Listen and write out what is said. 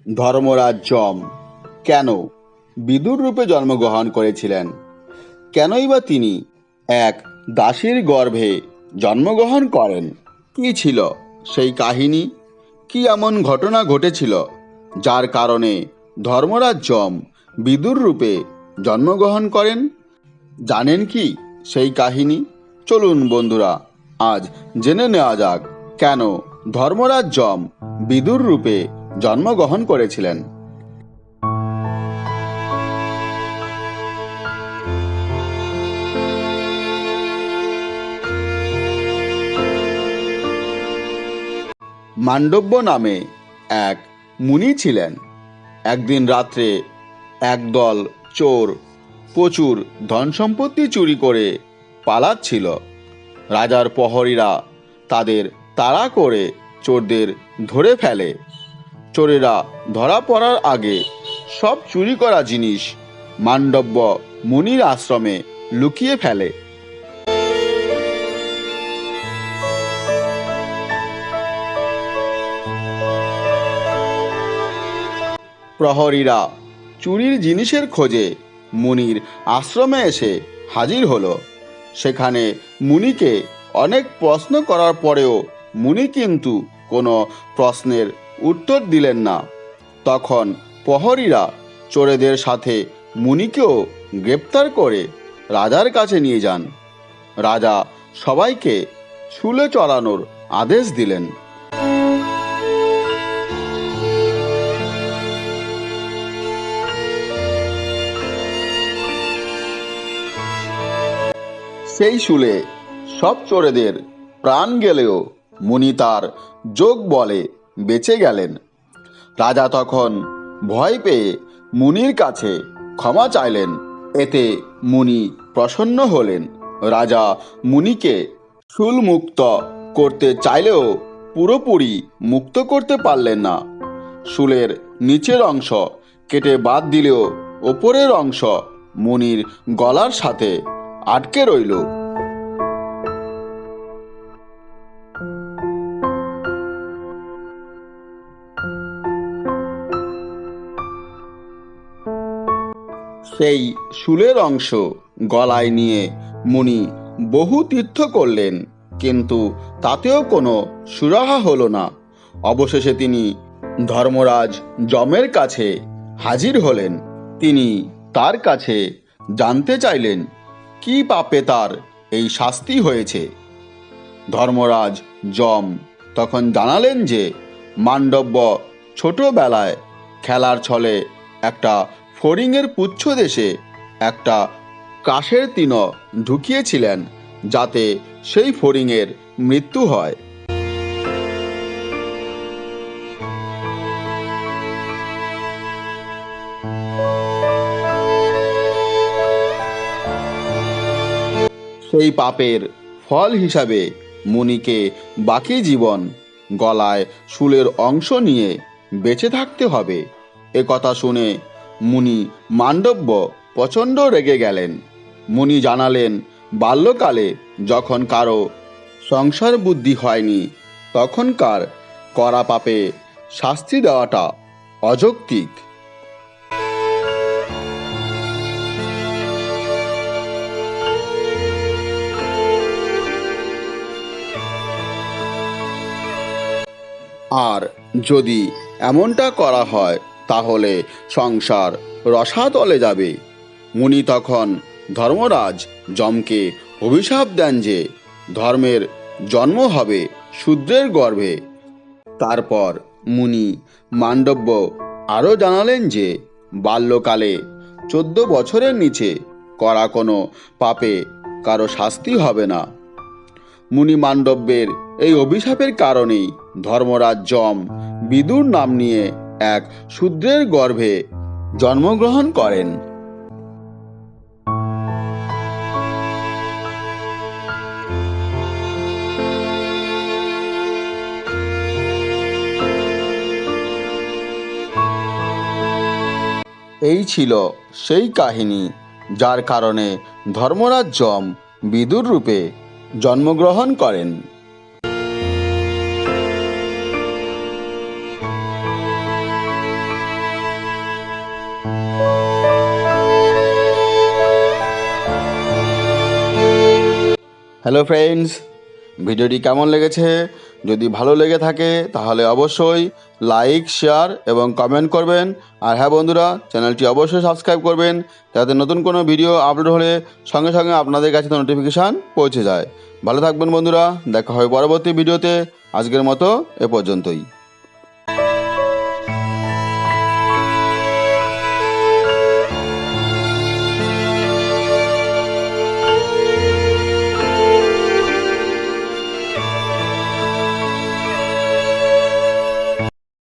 ধর্মরাজ যম কেন বিদুর রূপে জন্মগ্রহণ করেছিলেন? কেনই বা তিনি এক দাসীর গর্ভে জন্মগ্রহণ করেন? কি ছিল সেই কাহিনী? কি এমন ঘটনা ঘটেছিল যার কারণে ধর্মরাজ যম বিদুর রূপে জন্মগ্রহণ করেন? জানেন কি সেই কাহিনী? চলুন বন্ধুরা, আজ জেনে নেওয়া যাক কেন ধর্মরাজ যম বিদুর রূপে জন্মগ্রহণ করেছিলেন। মান্ডব্য নামে এক মুনি ছিলেন। একদিন রাত্রে একদল চোর প্রচুর ধন সম্পত্তি চুরি করে পালাচ্ছিল। রাজার প্রহরীরা তাদের তাড়া করে চোরদের ধরে ফেলে। চোরেরা ধরা পড়ার আগে সব চুরি করা জিনিস মান্ডব্য মুনির আশ্রমে লুকিয়ে ফেলে। প্রহরীরা চুরির জিনিসের খোঁজে মুনির আশ্রমে এসে হাজির হলো। সেখানে মুনিকে অনেক প্রশ্ন করার পরেও মুনি কিন্তু কোনো প্রশ্নের উত্তর দিলেন না। তখন প্রহরীরা চোরেদের সাথে মুনিকেও গ্রেপ্তার করে রাজার কাছে নিয়ে যান। রাজা সবাইকে শুলে চড়ানোর আদেশ দিলেন। সেই শুলে সব চোরেদের প্রাণ গেলেও মুনি তার যোগ বলে বেঁচে গেলেন। রাজা তখন ভয় পেয়ে মুনির কাছে ক্ষমা চাইলেন। এতে মুনি প্রসন্ন হলেন। রাজা মুনিকে শুল মুক্ত করতে চাইলেও পুরোপুরি মুক্ত করতে পারলেন না। শুলের নিচের অংশ কেটে বাদ দিলেও ওপরের অংশ মুনির গলার সাথে আটকে রইল। সেই শুলের অংশ গলায় নিয়ে মুনি বহু তীর্থ করলেন, কিন্তু তাতেও কোনো সুরাহা হলো না। অবশেষে তিনি ধর্মরাজ যমের কাছে হাজির হলেন। তিনি তার কাছে জানতে চাইলেন কি পাপে তার এই শাস্তি হয়েছে। ধর্মরাজ যম তখন জানালেন যে মান্ডব্য ছোটবেলায় খেলার ছলে একটা ফড়িংয়ের পুচ্ছ দেশে একটা কাঠের তিন ঢুকিয়েছিলেন, যাতে সেই ফড়িংয়ের মৃত্যু হয়। সেই পাপের ফল হিসাবে মুনিকে বাকি জীবন গলায় শুলের অংশ নিয়ে বেঁচে থাকতে হবে। এ কথা শুনে মুনি মান্ডব্য প্রচণ্ড রেগে গেলেন। মুনি জানালেন, বাল্যকালে যখন কারো সংসার বুদ্ধি হয়নি তখনকার করা পাপে শাস্তি দেওয়াটা অযৌক্তিক। আর যদি এমনটা করা হয় তাহলে সংসার রসাতলে যাবে। মুনি তখন ধর্মরাজ যমকে অভিশাপ দেন যে ধর্মের জন্ম হবে শূদ্রের গর্ভে। তারপর মুনি মান্ডব্য আরও জানালেন যে বাল্যকালে 14 বছরের নিচে করা কোনো পাপে কারো শাস্তি হবে না। মুনি মান্ডব্যের এই অভিশাপের কারণেই ধর্মরাজ যম বিদুর নাম নিয়ে এক শূদ্রের গর্ভে জন্মগ্রহণ করেন। এই ছিল সেই কাহিনী যার কারণে ধর্মরাজ যম বিদুর রূপে জন্মগ্রহণ করেন। হ্যালো ফ্রেন্ডস, ভিডিওটি কেমন লেগেছে? যদি ভালো লেগে থাকে তাহলে অবশ্যই লাইক, শেয়ার এবং কমেন্ট করবেন। আর হ্যাঁ বন্ধুরা, চ্যানেলটি অবশ্যই সাবস্ক্রাইব করবেন যাতে নতুন কোনো ভিডিও আপলোড হলে সঙ্গে সঙ্গে আপনাদের কাছে নোটিফিকেশান পৌঁছে যায়। ভালো থাকবেন বন্ধুরা, দেখা হবে পরবর্তী ভিডিওতে। আজকের মতো এ পর্যন্তই।